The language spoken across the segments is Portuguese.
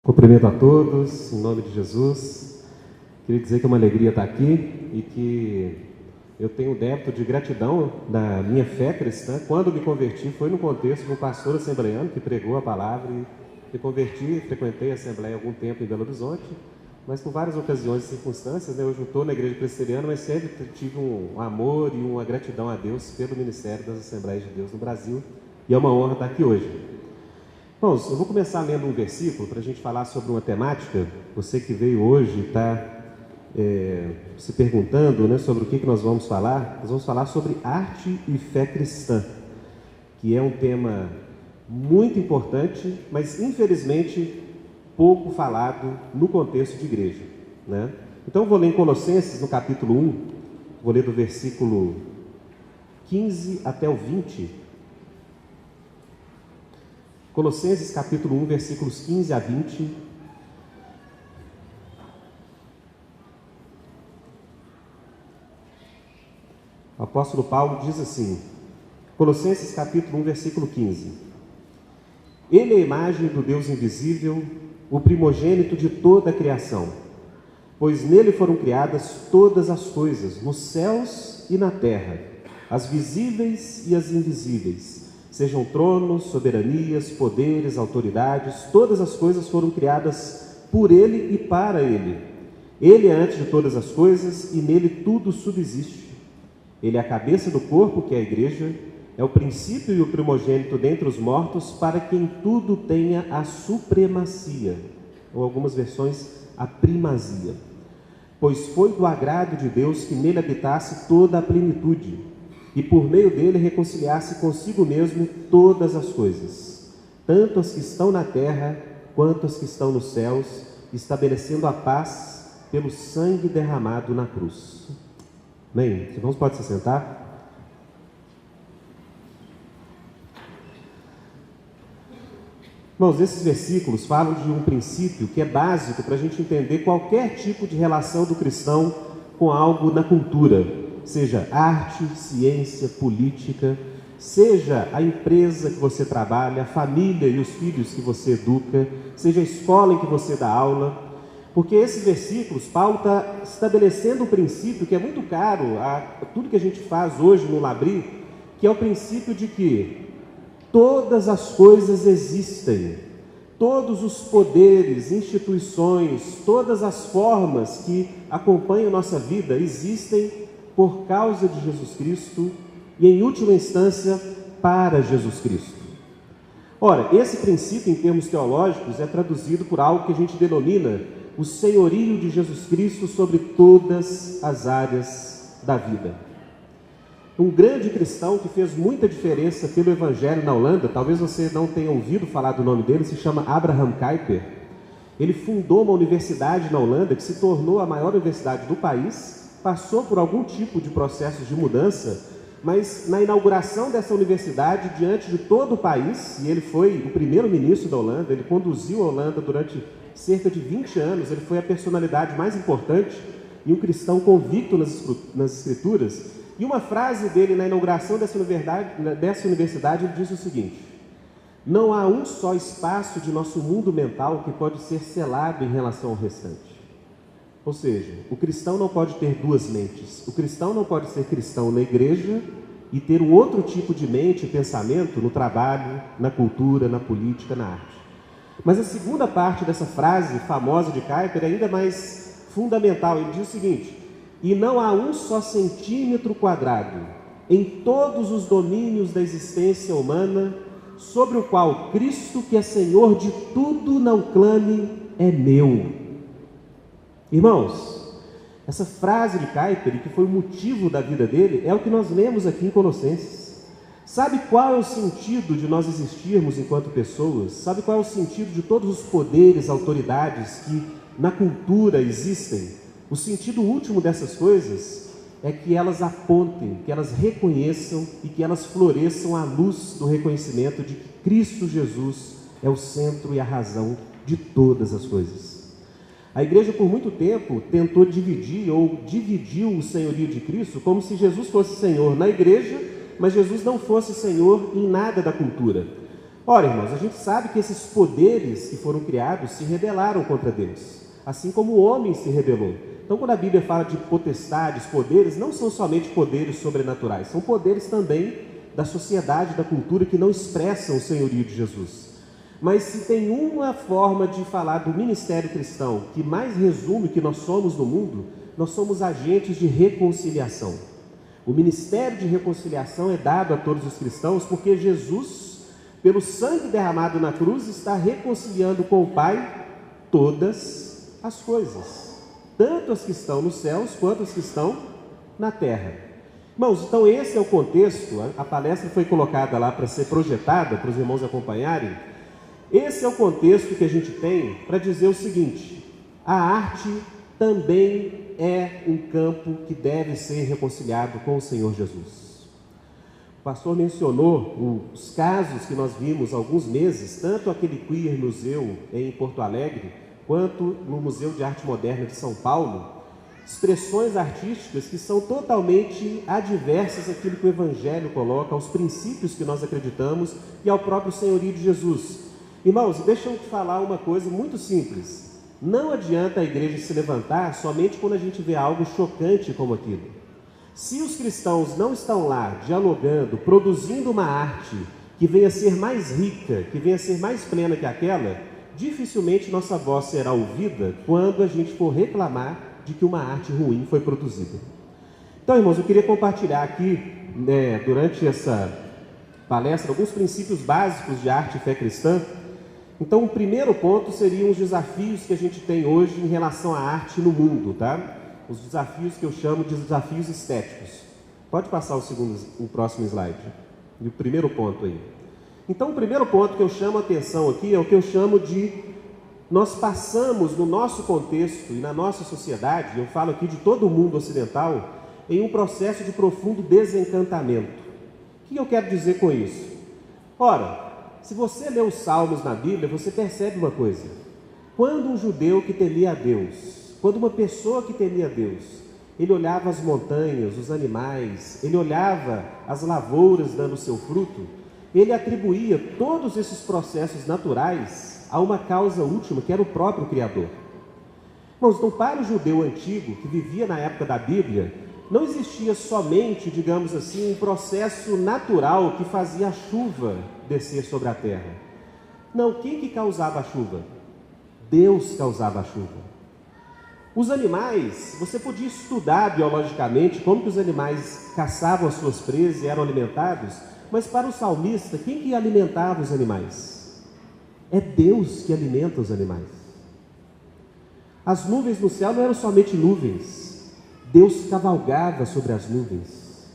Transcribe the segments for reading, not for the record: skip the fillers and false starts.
Cumprimento a todos, em nome de Jesus. Queria dizer que é uma alegria estar aqui e que eu tenho o débito de gratidão da minha fé cristã. Quando me converti foi no contexto de um pastor assembleiano que pregou a palavra e me converti, frequentei a Assembleia há algum tempo em Belo Horizonte, mas por várias ocasiões e circunstâncias, hoje eu estou na igreja presbiteriana, mas sempre tive um amor e uma gratidão a Deus pelo ministério das Assembleias de Deus no Brasil, e é uma honra estar aqui hoje. Bom, eu vou começar lendo um versículo para a gente falar sobre uma temática. Você que veio hoje está se perguntando, sobre o que nós vamos falar. Nós vamos falar sobre arte e fé cristã, que é um tema muito importante, mas infelizmente pouco falado no contexto de igreja, Então eu vou ler em Colossenses, no capítulo 1, vou ler do versículo 15 até o 20. Colossenses capítulo 1, versículos 15 a 20. O apóstolo Paulo diz assim, Colossenses capítulo 1, versículo 15. Ele é a imagem do Deus invisível, o primogênito de toda a criação, pois nele foram criadas todas as coisas, nos céus e na terra, as visíveis e as invisíveis, sejam tronos, soberanias, poderes, autoridades, todas as coisas foram criadas por Ele e para Ele. Ele é antes de todas as coisas e nele tudo subsiste. Ele é a cabeça do corpo, que é a igreja, é o princípio e o primogênito dentre os mortos, para quem tudo tenha a supremacia, ou algumas versões, a primazia. Pois foi do agrado de Deus que nele habitasse toda a plenitude, e por meio dele reconciliasse consigo mesmo todas as coisas, tanto as que estão na terra quanto as que estão nos céus, estabelecendo a paz pelo sangue derramado na cruz. Amém? Os irmãos podem se sentar? Irmãos, esses versículos falam de um princípio que é básico para a gente entender qualquer tipo de relação do cristão com algo na cultura, seja arte, ciência, política, seja a empresa que você trabalha, a família e os filhos que você educa, seja a escola em que você dá aula, porque esses versículos, Paulo está estabelecendo um princípio que é muito caro a tudo que a gente faz hoje no Labri, que é o princípio de que todas as coisas existem, todos os poderes, instituições, todas as formas que acompanham nossa vida existem por causa de Jesus Cristo e, em última instância, para Jesus Cristo. Ora, esse princípio, em termos teológicos, é traduzido por algo que a gente denomina o senhorio de Jesus Cristo sobre todas as áreas da vida. Um grande cristão que fez muita diferença pelo Evangelho na Holanda, talvez você não tenha ouvido falar do nome dele, se chama Abraham Kuyper. Ele fundou uma universidade na Holanda que se tornou a maior universidade do país, passou por algum tipo de processos de mudança, mas na inauguração dessa universidade, diante de todo o país, e ele foi o primeiro-ministro da Holanda, ele conduziu a Holanda durante cerca de 20 anos, ele foi a personalidade mais importante e um cristão convicto nas Escrituras, e uma frase dele na inauguração dessa universidade, ele disse o seguinte: não há um só espaço de nosso mundo mental que pode ser selado em relação ao restante. Ou seja, o cristão não pode ter duas mentes. O cristão não pode ser cristão na igreja e ter um outro tipo de mente e pensamento no trabalho, na cultura, na política, na arte. Mas a segunda parte dessa frase famosa de Kuyper é ainda mais fundamental. Ele diz o seguinte: e não há um só centímetro quadrado em todos os domínios da existência humana sobre o qual Cristo, que é Senhor de tudo, não clame, é meu. Irmãos, essa frase de Kuyper, que foi o motivo da vida dele, é o que nós lemos aqui em Colossenses. Sabe qual é o sentido de nós existirmos enquanto pessoas? Sabe qual é o sentido de todos os poderes, autoridades que na cultura existem? O sentido último dessas coisas é que elas apontem, que elas reconheçam e que elas floresçam à luz do reconhecimento de que Cristo Jesus é o centro e a razão de todas as coisas. A igreja por muito tempo tentou dividiu o senhorio de Cristo como se Jesus fosse Senhor na igreja, mas Jesus não fosse Senhor em nada da cultura. Ora, irmãos, a gente sabe que esses poderes que foram criados se rebelaram contra Deus, assim como o homem se rebelou. Então, quando a Bíblia fala de potestades, poderes, não são somente poderes sobrenaturais, são poderes também da sociedade, da cultura, que não expressam o senhorio de Jesus. Mas se tem uma forma de falar do ministério cristão que mais resume o que nós somos no mundo, nós somos agentes de reconciliação. O ministério de reconciliação é dado a todos os cristãos porque Jesus, pelo sangue derramado na cruz, está reconciliando com o Pai todas as coisas, tanto as que estão nos céus quanto as que estão na terra. Irmãos, então esse é o contexto. A palestra foi colocada lá para ser projetada, para os irmãos acompanharem. Esse é o contexto que a gente tem para dizer o seguinte: a arte também é um campo que deve ser reconciliado com o Senhor Jesus. O pastor mencionou os casos que nós vimos há alguns meses, tanto aquele Queer Museu em Porto Alegre, quanto no Museu de Arte Moderna de São Paulo, expressões artísticas que são totalmente adversas àquilo que o Evangelho coloca, aos princípios que nós acreditamos e ao próprio senhorio de Jesus. Irmãos, deixa eu te falar uma coisa muito simples. Não adianta a igreja se levantar somente quando a gente vê algo chocante como aquilo. Se os cristãos não estão lá dialogando, produzindo uma arte que venha a ser mais rica, que venha a ser mais plena que aquela, dificilmente nossa voz será ouvida quando a gente for reclamar de que uma arte ruim foi produzida. Então, irmãos, eu queria compartilhar aqui, durante essa palestra, alguns princípios básicos de arte e fé cristã. Então, o primeiro ponto seriam os desafios que a gente tem hoje em relação à arte no mundo, tá? Os desafios que eu chamo de desafios estéticos. Pode passar o próximo slide. E o primeiro ponto aí. Então, o primeiro ponto que eu chamo a atenção aqui é o que eu chamo de... Nós passamos no nosso contexto e na nossa sociedade, eu falo aqui de todo o mundo ocidental, em um processo de profundo desencantamento. O que eu quero dizer com isso? Ora, se você lê os Salmos na Bíblia, você percebe uma coisa. Quando um judeu que temia a Deus, quando uma pessoa que temia a Deus, ele olhava as montanhas, os animais, ele olhava as lavouras dando seu fruto, ele atribuía todos esses processos naturais a uma causa última, que era o próprio Criador. Irmãos, então, para o judeu antigo, que vivia na época da Bíblia, não existia somente, digamos assim, um processo natural que fazia a chuva descer sobre a terra. Não, quem que causava a chuva? Deus causava a chuva. Os animais, você podia estudar biologicamente como que os animais caçavam as suas presas e eram alimentados, mas para o salmista, quem que alimentava os animais? É Deus que alimenta os animais. As nuvens no céu não eram somente nuvens, Deus cavalgava sobre as nuvens.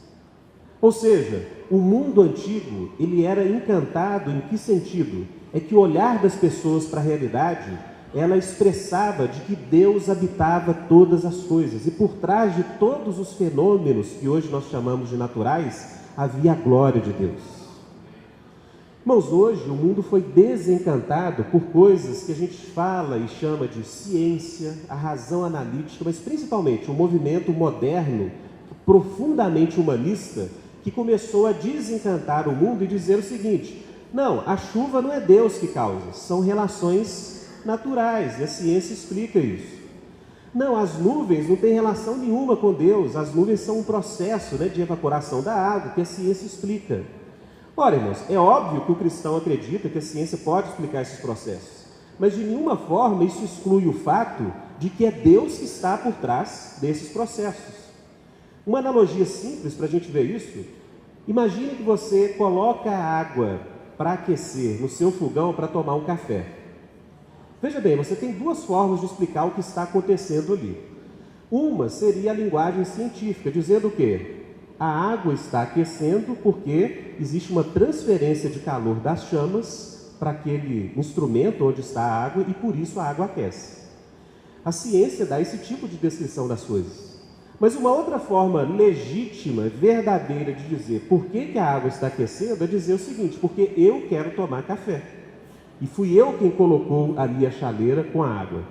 Ou seja, o mundo antigo, ele era encantado em que sentido? É que o olhar das pessoas para a realidade, ela expressava de que Deus habitava todas as coisas, e por trás de todos os fenômenos que hoje nós chamamos de naturais, havia a glória de Deus. Irmãos, hoje o mundo foi desencantado por coisas que a gente fala e chama de ciência, a razão analítica, mas principalmente um movimento moderno, profundamente humanista, que começou a desencantar o mundo e dizer o seguinte: não, a chuva não é Deus que causa, são relações naturais, e a ciência explica isso. Não, as nuvens não têm relação nenhuma com Deus, as nuvens são um processo, de evaporação da água, que a ciência explica. Ora, irmãos, é óbvio que o cristão acredita que a ciência pode explicar esses processos, mas de nenhuma forma isso exclui o fato de que é Deus que está por trás desses processos. Uma analogia simples para a gente ver isso: imagine que você coloca a água para aquecer no seu fogão para tomar um café. Veja bem, você tem duas formas de explicar o que está acontecendo ali. Uma seria a linguagem científica, dizendo o quê? A água está aquecendo porque existe uma transferência de calor das chamas para aquele instrumento onde está a água e por isso a água aquece. A ciência dá esse tipo de descrição das coisas. Mas uma outra forma legítima, verdadeira de dizer por que a água está aquecendo é dizer o seguinte: porque eu quero tomar café. E fui eu quem colocou ali a chaleira com a água.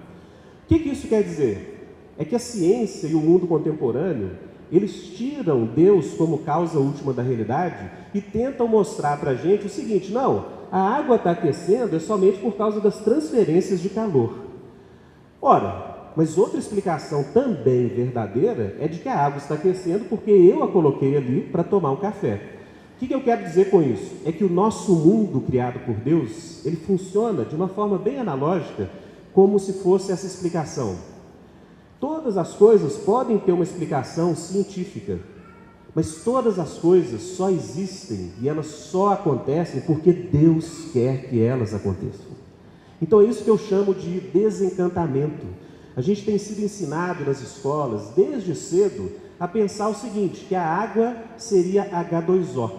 O que isso quer dizer? É que a ciência e o mundo contemporâneo, eles tiram Deus como causa última da realidade e tentam mostrar para a gente o seguinte: não, a água está aquecendo é somente por causa das transferências de calor. Ora, mas outra explicação também verdadeira é de que a água está aquecendo porque eu a coloquei ali para tomar um café. O que eu quero dizer com isso? É que o nosso mundo criado por Deus, ele funciona de uma forma bem analógica, como se fosse essa explicação. Todas as coisas podem ter uma explicação científica, mas todas as coisas só existem e elas só acontecem porque Deus quer que elas aconteçam. Então é isso que eu chamo de desencantamento. A gente tem sido ensinado nas escolas, desde cedo, a pensar o seguinte, que a água seria H2O.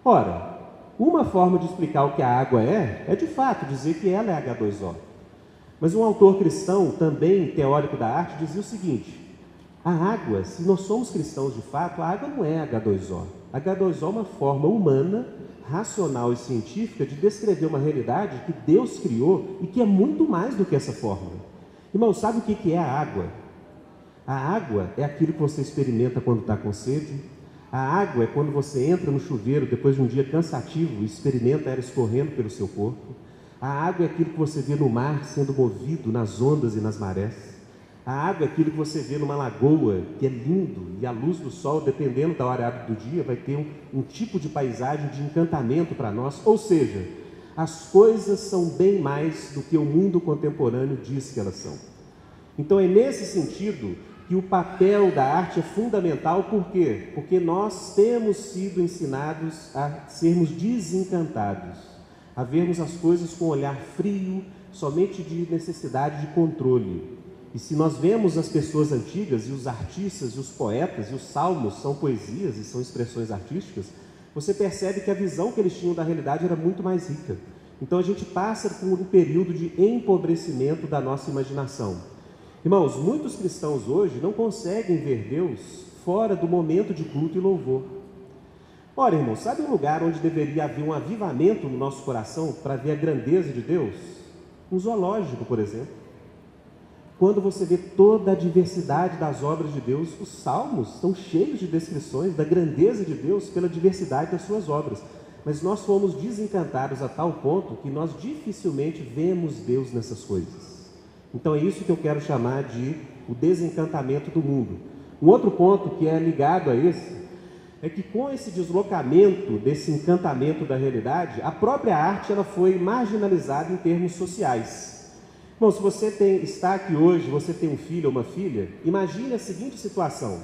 Ora, uma forma de explicar o que a água é de fato dizer que ela é H2O. Mas um autor cristão, também teórico da arte, dizia o seguinte: a água, se nós somos cristãos de fato, a água não é H2O. H2O é uma forma humana, racional e científica de descrever uma realidade que Deus criou e que é muito mais do que essa forma. Irmão, sabe o que é a água? A água é aquilo que você experimenta quando está com sede. A água é quando você entra no chuveiro depois de um dia cansativo e experimenta ela escorrendo pelo seu corpo. A água é aquilo que você vê no mar sendo movido nas ondas e nas marés. A água é aquilo que você vê numa lagoa, que é lindo, e a luz do sol, dependendo da hora do dia, vai ter um tipo de paisagem de encantamento para nós. Ou seja, as coisas são bem mais do que o mundo contemporâneo diz que elas são. Então é nesse sentido que o papel da arte é fundamental. Por quê? Porque nós temos sido ensinados a sermos desencantados, a vermos as coisas com um olhar frio, somente de necessidade de controle. E se nós vemos as pessoas antigas, e os artistas, e os poetas, e os salmos são poesias e são expressões artísticas, você percebe que a visão que eles tinham da realidade era muito mais rica. Então a gente passa por um período de empobrecimento da nossa imaginação. Irmãos, muitos cristãos hoje não conseguem ver Deus fora do momento de culto e louvor. Ora, irmão, sabe um lugar onde deveria haver um avivamento no nosso coração para ver a grandeza de Deus? Um zoológico, por exemplo. Quando você vê toda a diversidade das obras de Deus, os salmos estão cheios de descrições da grandeza de Deus pela diversidade das suas obras. Mas nós fomos desencantados a tal ponto que nós dificilmente vemos Deus nessas coisas. Então é isso que eu quero chamar de o desencantamento do mundo. Um outro ponto que é ligado a esse é que com esse deslocamento desse encantamento da realidade, a própria arte ela foi marginalizada em termos sociais. Bom, se você está aqui hoje, você tem um filho ou uma filha, imagine a seguinte situação: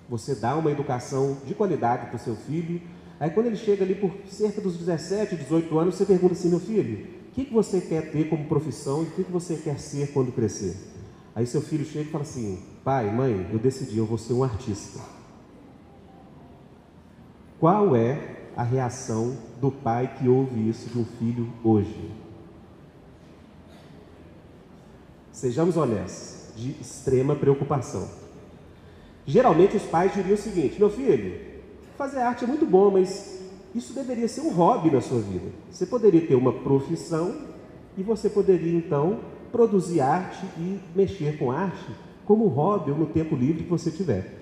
você dá uma educação de qualidade para o seu filho, aí quando ele chega ali por cerca dos 17, 18 anos, você pergunta assim: meu filho, o que você quer ter como profissão e o que você quer ser quando crescer? Aí seu filho chega e fala assim: pai, mãe, eu decidi, eu vou ser um artista. Qual é a reação do pai que ouve isso de um filho hoje? Sejamos honestos, de extrema preocupação. Geralmente os pais diriam o seguinte: meu filho, fazer arte é muito bom, mas isso deveria ser um hobby na sua vida. Você poderia ter uma profissão e você poderia então produzir arte e mexer com arte como hobby ou no tempo livre que você tiver.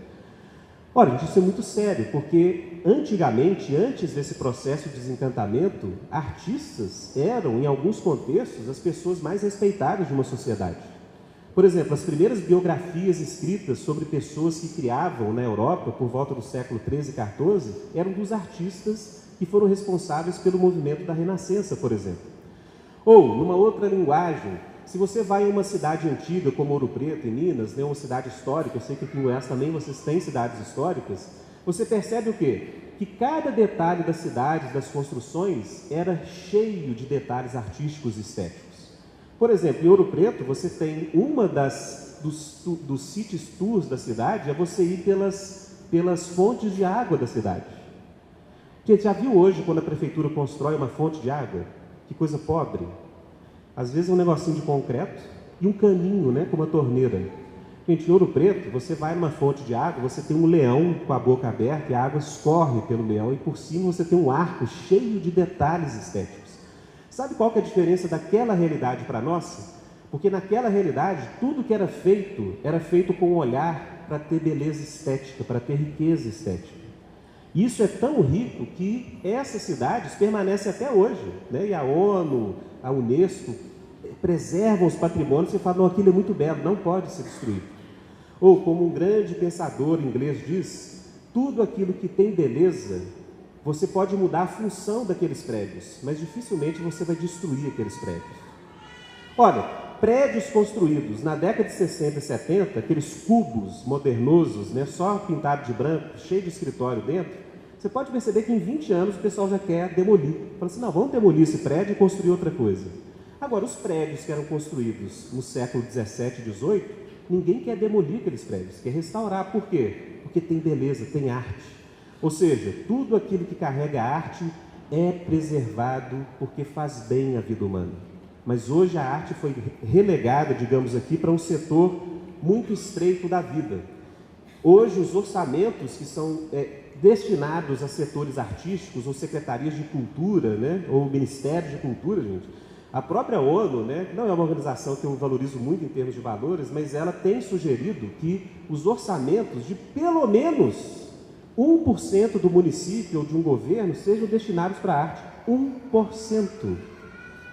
Ora, isso é muito sério, porque antigamente, antes desse processo de desencantamento, artistas eram, em alguns contextos, as pessoas mais respeitadas de uma sociedade. Por exemplo, as primeiras biografias escritas sobre pessoas que criavam na Europa, por volta do século XIII e XIV, eram dos artistas que foram responsáveis pelo movimento da Renascença, por exemplo. Ou, numa outra linguagem, se você vai em uma cidade antiga como Ouro Preto, em Minas, né, uma cidade histórica, eu sei que aqui em Goiás também vocês têm cidades históricas, você percebe o quê? Que cada detalhe das cidades, das construções, era cheio de detalhes artísticos e estéticos. Por exemplo, em Ouro Preto, você tem uma dos city tours da cidade, é você ir pelas fontes de água da cidade. Gente, já viu hoje quando a prefeitura constrói uma fonte de água? Que coisa pobre. Às vezes é um negocinho de concreto e um caninho, né, com uma torneira. Gente, em Ouro Preto, você vai numa fonte de água, você tem um leão com a boca aberta e a água escorre pelo leão e por cima você tem um arco cheio de detalhes estéticos. Sabe qual que é a diferença daquela realidade para a nossa? Porque naquela realidade, tudo que era feito com um olhar para ter beleza estética, para ter riqueza estética. Isso é tão rico que essas cidades permanecem até hoje, né? E a ONU, a Unesco, preservam os patrimônios e falam, não, aquilo é muito belo, não pode ser destruído. Ou, como um grande pensador inglês diz, tudo aquilo que tem beleza, você pode mudar a função daqueles prédios, mas dificilmente você vai destruir aqueles prédios. Olha, prédios construídos na década de 60 e 70, aqueles cubos modernosos, né, só pintado de branco, cheio de escritório dentro, você pode perceber que em 20 anos o pessoal já quer demolir. Fala assim, não, vamos demolir esse prédio e construir outra coisa. Agora, os prédios que eram construídos no século 17 e 18, ninguém quer demolir aqueles prédios, quer restaurar. Por quê? Porque tem beleza, tem arte. Ou seja, tudo aquilo que carrega arte é preservado porque faz bem à vida humana. Mas hoje a arte foi relegada, digamos aqui, para um setor muito estreito da vida. Hoje os orçamentos que são destinados a setores artísticos ou secretarias de cultura, né, ou ministérios de cultura, gente, a própria ONU, né, não é uma organização que eu valorizo muito em termos de valores, mas ela tem sugerido que os orçamentos de pelo menos 1% do município ou de um governo sejam destinados para a arte. 1%.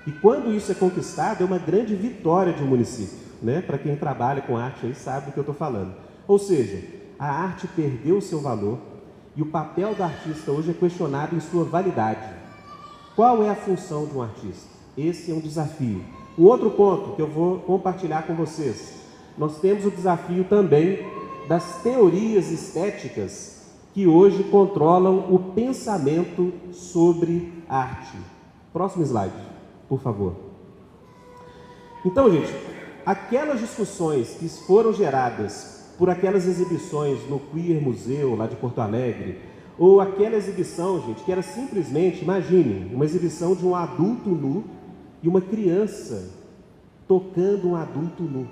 E quando isso é conquistado, é uma grande vitória de um município, né? Para quem trabalha com arte aí sabe do que eu estou falando. Ou seja, a arte perdeu o seu valor e o papel do artista hoje é questionado em sua validade. Qual é a função de um artista? Esse é um desafio. Um outro ponto que eu vou compartilhar com vocês. Nós temos o desafio também das teorias estéticas que hoje controlam o pensamento sobre arte. Próximo slide, por favor. Então, gente, aquelas discussões que foram geradas por aquelas exibições no Queer Museu, lá de Porto Alegre, ou aquela exibição, gente, que era simplesmente, imagine, uma exibição de um adulto nu e uma criança tocando um adulto nu.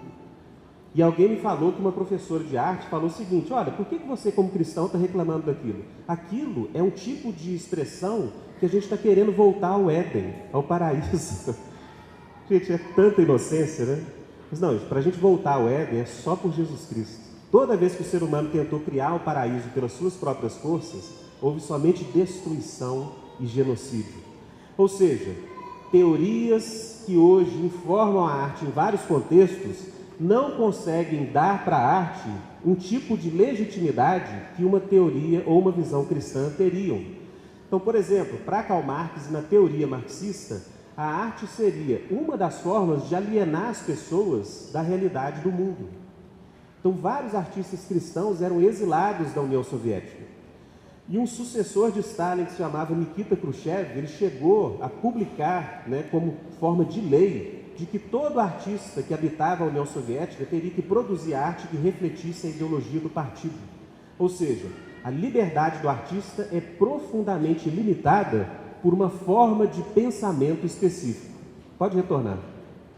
E alguém me falou que uma professora de arte falou o seguinte, olha, por que você como cristão está reclamando daquilo? Aquilo é um tipo de expressão que a gente está querendo voltar ao Éden, ao paraíso. Gente, é tanta inocência, né? Mas não, para a gente voltar ao Éden é só por Jesus Cristo. Toda vez que o ser humano tentou criar o paraíso pelas suas próprias forças, houve somente destruição e genocídio. Ou seja, teorias que hoje informam a arte em vários contextos não conseguem dar para a arte um tipo de legitimidade que uma teoria ou uma visão cristã teriam. Então, por exemplo, para Karl Marx e na teoria marxista, a arte seria uma das formas de alienar as pessoas da realidade do mundo. Então, vários artistas cristãos eram exilados da União Soviética. E um sucessor de Stalin, que se chamava Nikita Khrushchev, ele chegou a publicar, né, como forma de lei, de que todo artista que habitava a União Soviética teria que produzir arte que refletisse a ideologia do partido. Ou seja, a liberdade do artista é profundamente limitada por uma forma de pensamento específico. Pode retornar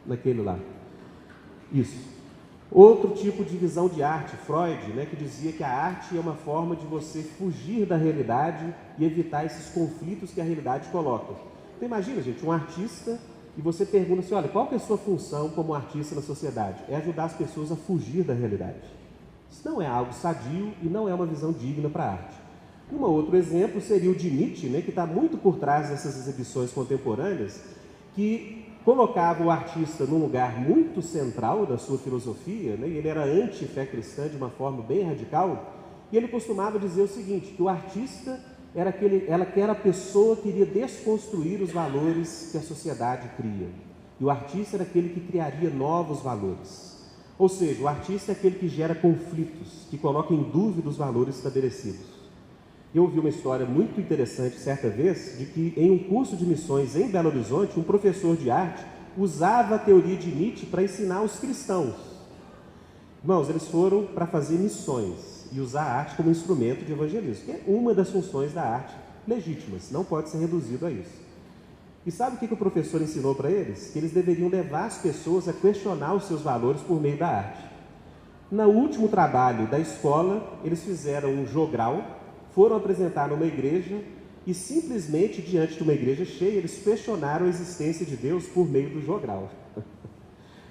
naquele lá. Isso. Outro tipo de visão de arte, Freud, né, que dizia que a arte é uma forma de você fugir da realidade e evitar esses conflitos que a realidade coloca. Então imagina, gente, um artista e você pergunta assim, olha, qual que é a sua função como artista na sociedade? É ajudar as pessoas a fugir da realidade. Isso não é algo sadio e não é uma visão digna para a arte. Um outro exemplo seria o de Nietzsche, né, que está muito por trás dessas exibições contemporâneas, que colocava o artista num lugar muito central da sua filosofia, né? Ele era anti-fé cristã de uma forma bem radical, e ele costumava dizer o seguinte, que o artista era aquela pessoa que iria desconstruir os valores que a sociedade cria. E o artista era aquele que criaria novos valores. Ou seja, o artista é aquele que gera conflitos, que coloca em dúvida os valores estabelecidos. Eu ouvi uma história muito interessante certa vez, de que em um curso de missões em Belo Horizonte, um professor de arte usava a teoria de Nietzsche para ensinar os cristãos. Irmãos, eles foram para fazer missões e usar a arte como instrumento de evangelismo, que é uma das funções da arte legítimas, não pode ser reduzido a isso. E sabe o que o professor ensinou para eles? Que eles deveriam levar as pessoas a questionar os seus valores por meio da arte. No último trabalho da escola, eles fizeram um jogral, foram apresentar numa igreja e simplesmente diante de uma igreja cheia, eles questionaram a existência de Deus por meio do jogral.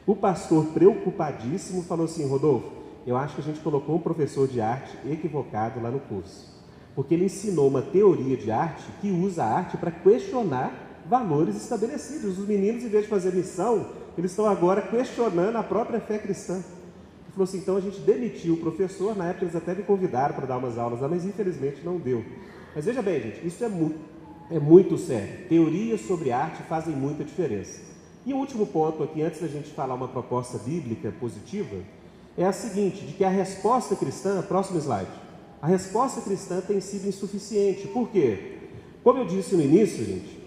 O pastor, preocupadíssimo, falou assim, Rodolfo, eu acho que a gente colocou um professor de arte equivocado lá no curso. Porque ele ensinou uma teoria de arte que usa a arte para questionar valores estabelecidos. Os meninos, em vez de fazer missão, eles estão agora questionando a própria fé cristã. Ele falou assim, então a gente demitiu o professor, na época eles até me convidaram para dar umas aulas lá, mas infelizmente não deu. Mas veja bem, gente, isso é muito sério. Teorias sobre arte fazem muita diferença. E o último ponto aqui, antes da gente falar uma proposta bíblica positiva, é a seguinte, de que a resposta cristã, próximo slide, a resposta cristã tem sido insuficiente. Por quê? Como eu disse no início, gente,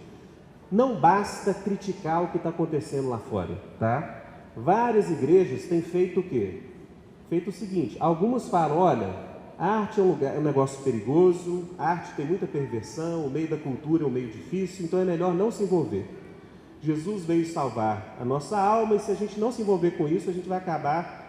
não basta criticar o que está acontecendo lá fora, tá? Várias igrejas têm feito o quê? Feito o seguinte, algumas falam, olha, a arte é um negócio perigoso, a arte tem muita perversão, o meio da cultura é um meio difícil, então é melhor não se envolver. Jesus veio salvar a nossa alma e se a gente não se envolver com isso, a gente vai acabar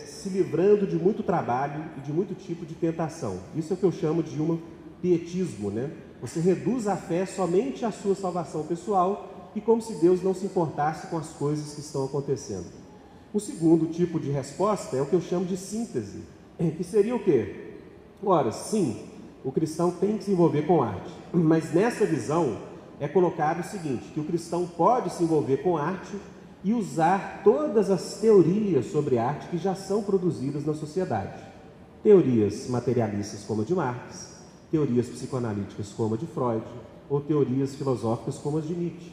se livrando de muito trabalho e de muito tipo de tentação. Isso é o que eu chamo de um pietismo, né? Você reduz a fé somente à sua salvação pessoal e como se Deus não se importasse com as coisas que estão acontecendo. O segundo tipo de resposta é o que eu chamo de síntese, que seria o quê? Ora, sim, o cristão tem que se envolver com arte, mas nessa visão é colocado o seguinte, que o cristão pode se envolver com arte e usar todas as teorias sobre arte que já são produzidas na sociedade. Teorias materialistas como a de Marx, teorias psicoanalíticas como a de Freud, ou teorias filosóficas como as de Nietzsche.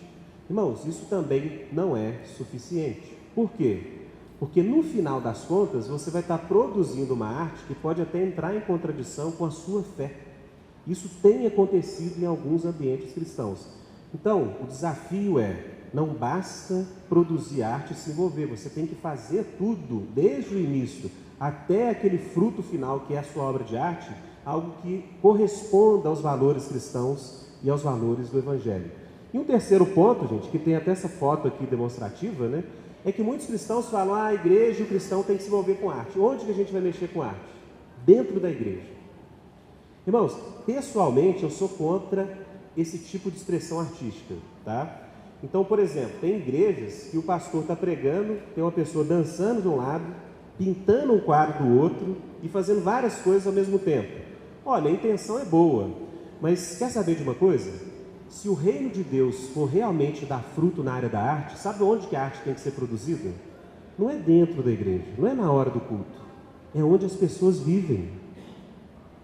Irmãos, isso também não é suficiente. Por quê? Porque no final das contas, você vai estar produzindo uma arte que pode até entrar em contradição com a sua fé. Isso tem acontecido em alguns ambientes cristãos. Então, o desafio não basta produzir arte e se envolver, você tem que fazer tudo, desde o início até aquele fruto final que é a sua obra de arte, algo que corresponda aos valores cristãos e aos valores do Evangelho. E um terceiro ponto, gente, que tem até essa foto aqui demonstrativa, né? É que muitos cristãos falam, a igreja e o cristão tem que se envolver com arte. Onde que a gente vai mexer com arte? Dentro da igreja. Irmãos, pessoalmente eu sou contra esse tipo de expressão artística, tá? Então, por exemplo, tem igrejas que o pastor está pregando, tem uma pessoa dançando de um lado, pintando um quadro do outro e fazendo várias coisas ao mesmo tempo. Olha, a intenção é boa, mas quer saber de uma coisa? Se o reino de Deus for realmente dar fruto na área da arte, sabe onde que a arte tem que ser produzida? Não é dentro da igreja, não é na hora do culto, é onde as pessoas vivem.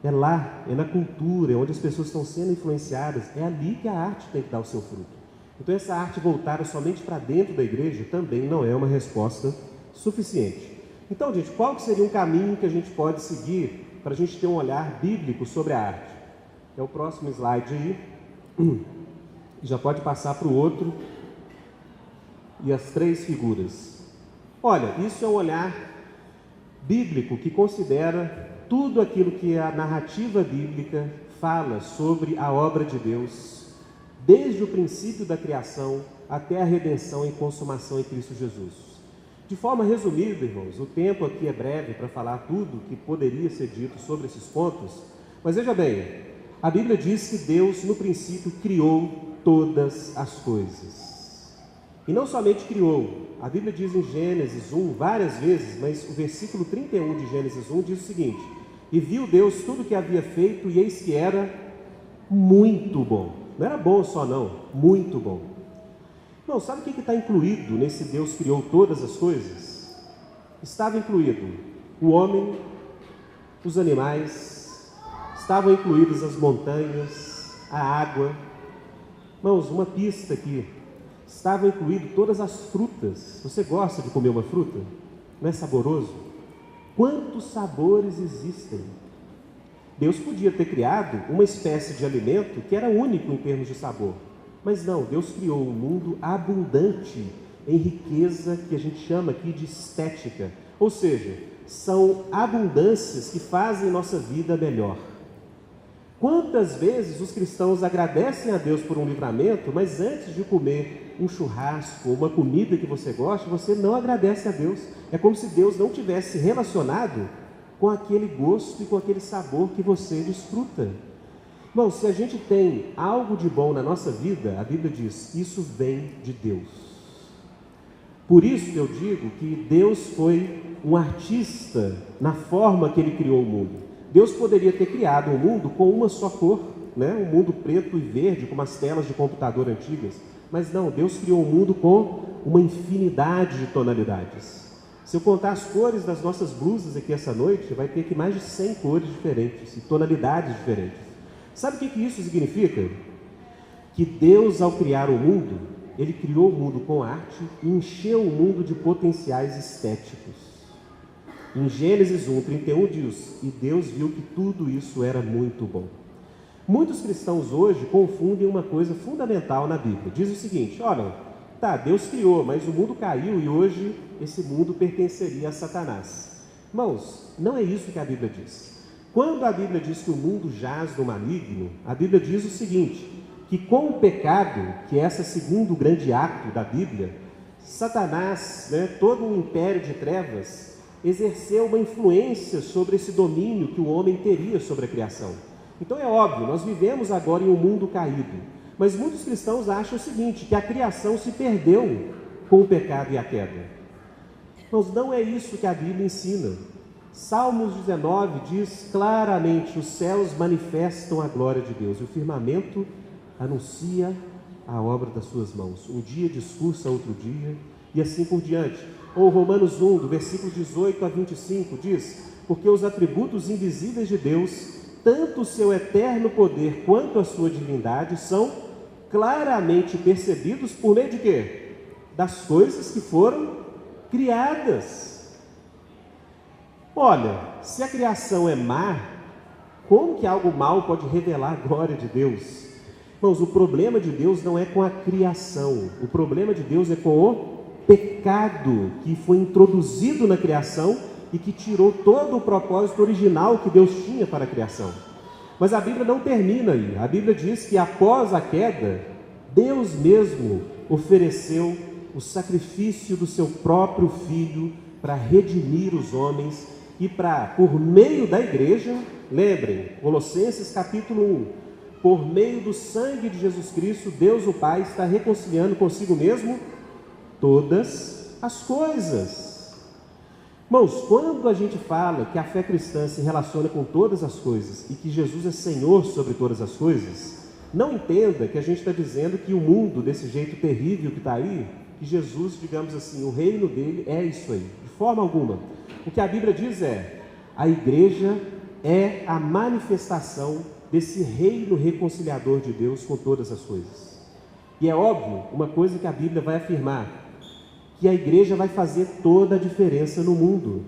É lá, é na cultura, é onde as pessoas estão sendo influenciadas, é ali que a arte tem que dar o seu fruto. Então essa arte voltada somente para dentro da igreja também não é uma resposta suficiente. Então, gente, qual que seria um caminho que a gente pode seguir para a gente ter um olhar bíblico sobre a arte? É o próximo slide aí. Já pode passar para o outro. E as três figuras. Olha, isso é um olhar bíblico que considera tudo aquilo que a narrativa bíblica fala sobre a obra de Deus, desde o princípio da criação até a redenção e consumação em Cristo Jesus. De forma resumida, irmãos, o tempo aqui é breve para falar tudo que poderia ser dito sobre esses pontos, mas veja bem, a Bíblia diz que Deus, no princípio, criou todas as coisas. E não somente criou, a Bíblia diz em Gênesis 1 várias vezes, mas o versículo 31 de Gênesis 1 diz o seguinte: e viu Deus tudo o que havia feito, e eis que era muito bom. Não era bom só não, muito bom. Não, sabe o que está incluído nesse Deus criou todas as coisas? Estava incluído o homem, os animais, estavam incluídas as montanhas, a água. Irmãos, uma pista aqui, estavam incluídas todas as frutas. Você gosta de comer uma fruta? Não é saboroso? Quantos sabores existem? Deus podia ter criado uma espécie de alimento que era único em termos de sabor, mas não, Deus criou um mundo abundante em riqueza que a gente chama aqui de estética, ou seja, são abundâncias que fazem nossa vida melhor. Quantas vezes os cristãos agradecem a Deus por um livramento, mas antes de comer um churrasco, uma comida que você gosta, você não agradece a Deus. É como se Deus não tivesse relacionado com aquele gosto e com aquele sabor que você desfruta. Bom, se a gente tem algo de bom na nossa vida, a Bíblia diz, isso vem de Deus. Por isso eu digo que Deus foi um artista na forma que ele criou o mundo. Deus poderia ter criado um mundo com uma só cor, né? Um mundo preto e verde, como as telas de computador antigas. Mas não, Deus criou o mundo com uma infinidade de tonalidades. Se eu contar as cores das nossas blusas aqui essa noite, vai ter aqui mais de 100 cores diferentes e tonalidades diferentes. Sabe o que isso significa? Que Deus, ao criar o mundo, Ele criou o mundo com arte e encheu o mundo de potenciais estéticos. Em Gênesis 1:31 diz: e Deus viu que tudo isso era muito bom. Muitos cristãos hoje confundem uma coisa fundamental na Bíblia. Diz o seguinte: olha, tá, Deus criou, mas o mundo caiu e hoje esse mundo pertenceria a Satanás. Irmãos, não é isso que a Bíblia diz. Quando a Bíblia diz que o mundo jaz no maligno, a Bíblia diz o seguinte: que com o pecado, que é esse segundo grande ato da Bíblia, Satanás, todo um império de trevas, exerceu uma influência sobre esse domínio que o homem teria sobre a criação. Então é óbvio, nós vivemos agora em um mundo caído, mas muitos cristãos acham o seguinte, que a criação se perdeu com o pecado e a queda. Mas não é isso que a Bíblia ensina. Salmos 19 diz claramente: os céus manifestam a glória de Deus, e o firmamento anuncia a obra das suas mãos. Um dia discursa outro dia, e assim por diante. Ou Romanos 1, do versículo 18 a 25, diz: porque os atributos invisíveis de Deus, tanto o seu eterno poder quanto a sua divindade, são claramente percebidos por meio de quê? Das coisas que foram criadas. Olha, se a criação é má, como que algo mal pode revelar a glória de Deus? Irmãos, o problema de Deus não é com a criação, o problema de Deus é com o pecado que foi introduzido na criação e que tirou todo o propósito original que Deus tinha para a criação. Mas a Bíblia não termina aí. A Bíblia diz que após a queda, Deus mesmo ofereceu o sacrifício do seu próprio Filho para redimir os homens e para, por meio da igreja, lembrem, Colossenses capítulo 1, por meio do sangue de Jesus Cristo, Deus o Pai está reconciliando consigo mesmo todas as coisas. Irmãos, quando a gente fala que a fé cristã se relaciona com todas as coisas e que Jesus é Senhor sobre todas as coisas, não entenda que a gente está dizendo que o mundo desse jeito terrível que está aí, que Jesus, digamos assim, o reino dele é isso aí, de forma alguma. O que a Bíblia diz é: a igreja é a manifestação desse reino reconciliador de Deus com todas as coisas. E é óbvio, uma coisa que a Bíblia vai afirmar, que a igreja vai fazer toda a diferença no mundo.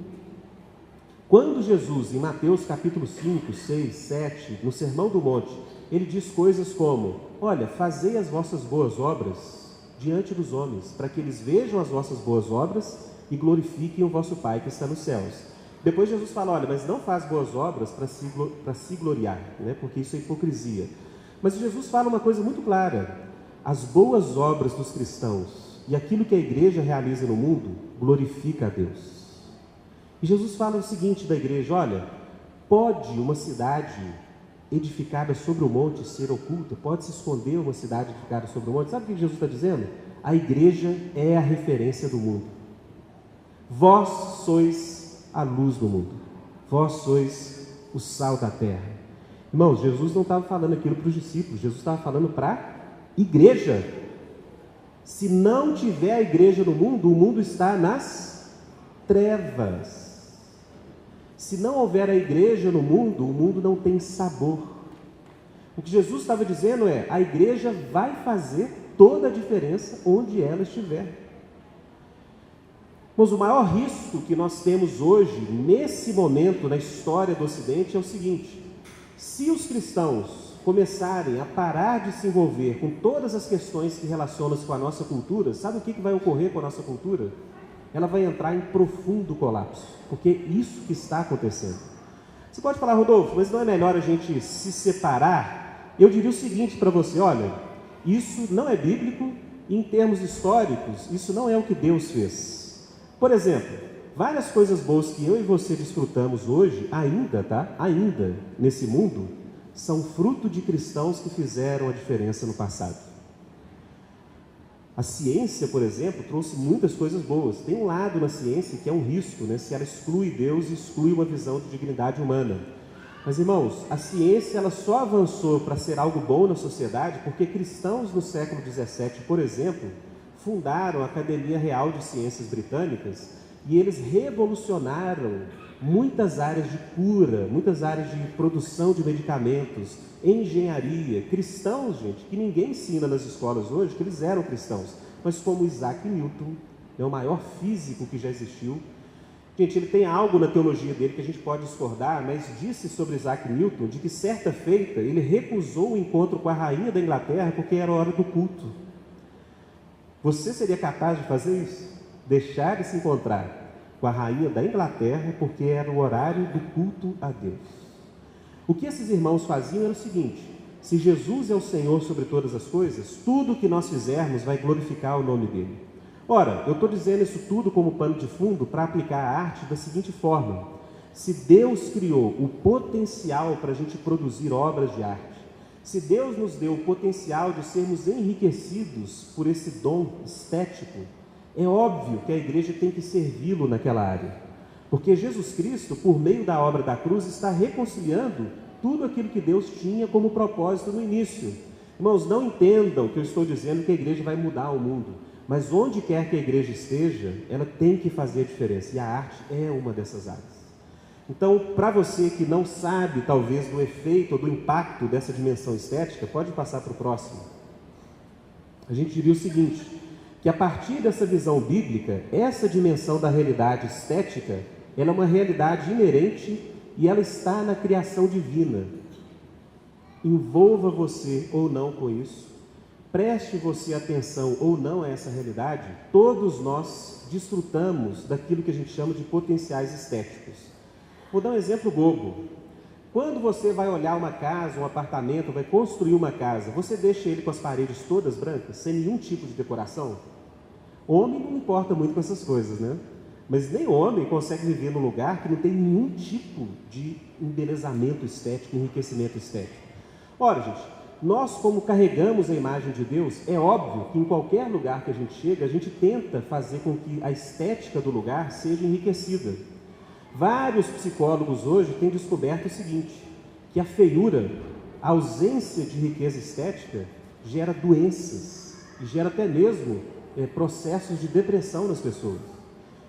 Quando Jesus, em Mateus capítulo 5, 6, 7, no Sermão do Monte, ele diz coisas como: olha, fazei as vossas boas obras diante dos homens, para que eles vejam as vossas boas obras e glorifiquem o vosso Pai que está nos céus. Depois Jesus fala: olha, mas não faz boas obras para se gloriar, porque isso é hipocrisia. Mas Jesus fala uma coisa muito clara: as boas obras dos cristãos e aquilo que a igreja realiza no mundo glorifica a Deus. E Jesus fala o seguinte da igreja: olha, pode uma cidade edificada sobre o monte ser oculta? Pode se esconder uma cidade edificada sobre o monte? Sabe o que Jesus está dizendo? A igreja é a referência do mundo. Vós sois a luz do mundo, vós sois o sal da terra. Irmãos, Jesus não estava falando aquilo para os discípulos, Jesus estava falando para a igreja. Se não tiver a igreja no mundo, o mundo está nas trevas. Se não houver a igreja no mundo, o mundo não tem sabor. O que Jesus estava dizendo é: a igreja vai fazer toda a diferença onde ela estiver. Mas o maior risco que nós temos hoje, nesse momento na história do Ocidente, é o seguinte: se os cristãos começarem a parar de se envolver com todas as questões que relacionam-se com a nossa cultura, sabe o que vai ocorrer com a nossa cultura? Ela vai entrar em profundo colapso, porque isso que está acontecendo. Você pode falar: Rodolfo, mas não é melhor a gente se separar? Eu diria o seguinte para você: olha, isso não é bíblico e em termos históricos, isso não é o que Deus fez. Por exemplo, várias coisas boas que eu e você desfrutamos hoje, ainda nesse mundo, são fruto de cristãos que fizeram a diferença no passado. A ciência, por exemplo, trouxe muitas coisas boas. Tem um lado na ciência que é um risco, né? Se ela exclui Deus, exclui uma visão de dignidade humana. Mas, irmãos, a ciência ela só avançou para ser algo bom na sociedade porque cristãos no século XVII, por exemplo, fundaram a Academia Real de Ciências Britânicas e eles revolucionaram muitas áreas de cura, muitas áreas de produção de medicamentos, engenharia. Cristãos, gente, que ninguém ensina nas escolas hoje, que eles eram cristãos, mas como Isaac Newton, o maior físico que já existiu. Gente, ele tem algo na teologia dele que a gente pode discordar, mas disse sobre Isaac Newton de que certa feita ele recusou o encontro com a rainha da Inglaterra porque era hora do culto. Você seria capaz de fazer isso? Deixar de se encontrar com a rainha da Inglaterra porque era o horário do culto a Deus. O que esses irmãos faziam era o seguinte: se Jesus é o Senhor sobre todas as coisas, tudo o que nós fizermos vai glorificar o nome dele. Ora, eu estou dizendo isso tudo como pano de fundo para aplicar a arte da seguinte forma: se Deus criou o potencial para a gente produzir obras de arte, se Deus nos deu o potencial de sermos enriquecidos por esse dom estético, é óbvio que a igreja tem que servi-lo naquela área, porque Jesus Cristo, por meio da obra da cruz, está reconciliando tudo aquilo que Deus tinha como propósito no início. Irmãos, não entendam que eu estou dizendo que a igreja vai mudar o mundo, mas onde quer que a igreja esteja, ela tem que fazer a diferença, e a arte é uma dessas áreas. Então, para você que não sabe, talvez, do efeito ou do impacto dessa dimensão estética, pode passar para o próximo. A gente diria o seguinte: que a partir dessa visão bíblica, essa dimensão da realidade estética, ela é uma realidade inerente e ela está na criação divina. Envolva você ou não com isso, preste você atenção ou não a essa realidade, todos nós desfrutamos daquilo que a gente chama de potenciais estéticos. Vou dar um exemplo bobo. Quando você vai olhar uma casa, um apartamento, vai construir uma casa, você deixa ele com as paredes todas brancas, sem nenhum tipo de decoração? Homem não importa muito com essas coisas, né? Mas nem homem consegue viver num lugar que não tem nenhum tipo de embelezamento estético, enriquecimento estético. Ora, gente, nós como carregamos a imagem de Deus, é óbvio que em qualquer lugar que a gente chega, a gente tenta fazer com que a estética do lugar seja enriquecida. Vários psicólogos hoje têm descoberto o seguinte: que a feiura, a ausência de riqueza estética, gera doenças e gera até mesmo processos de depressão nas pessoas.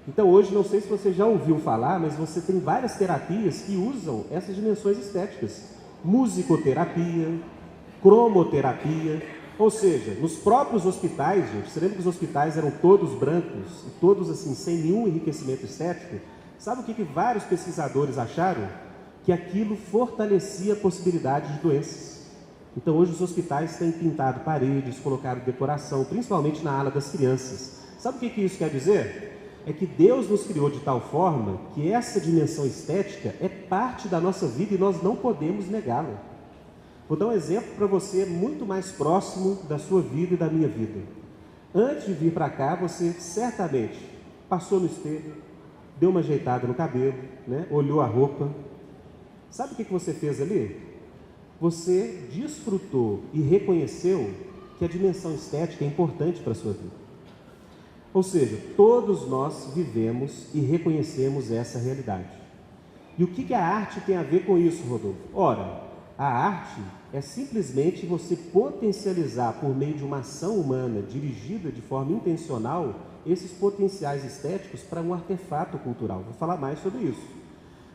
Então hoje, não sei se você já ouviu falar, mas você tem várias terapias que usam essas dimensões estéticas: musicoterapia, cromoterapia. Ou seja, nos próprios hospitais, gente, você lembra que os hospitais eram todos brancos e todos assim, sem nenhum enriquecimento estético? Sabe o que vários pesquisadores acharam? Que aquilo fortalecia a possibilidade de doenças. Então hoje os hospitais têm pintado paredes, colocado decoração, principalmente na ala das crianças. Sabe o que isso quer dizer? É que Deus nos criou de tal forma que essa dimensão estética é parte da nossa vida e nós não podemos negá-la. Vou dar um exemplo para você muito mais próximo da sua vida e da minha vida. Antes de vir para cá, você certamente passou no espelho, deu uma ajeitada no cabelo, né? Olhou a roupa. Sabe o que você fez ali? Você desfrutou e reconheceu que a dimensão estética é importante para a sua vida. Ou seja, todos nós vivemos e reconhecemos essa realidade. E o que a arte tem a ver com isso, Rodolfo? Ora, a arte é simplesmente você potencializar por meio de uma ação humana dirigida de forma intencional esses potenciais estéticos para um artefato cultural. Vou falar mais sobre isso.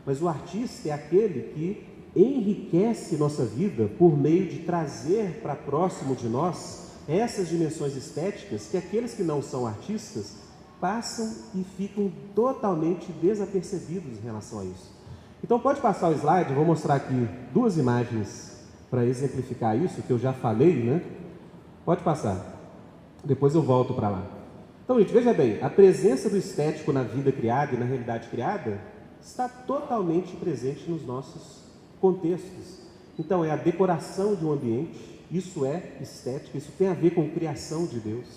Mas o artista é aquele que enriquece nossa vida por meio de trazer para próximo de nós essas dimensões estéticas que aqueles que não são artistas passam e ficam totalmente desapercebidos em relação a isso. Então pode passar o slide, eu vou mostrar aqui duas imagens para exemplificar isso, que eu já falei, né? Pode passar. Depois eu volto para lá. Então, gente, veja bem, a presença do estético na vida criada e na realidade criada está totalmente presente nos nossos contextos. Então, é a decoração de um ambiente, isso é estética, isso tem a ver com criação de Deus.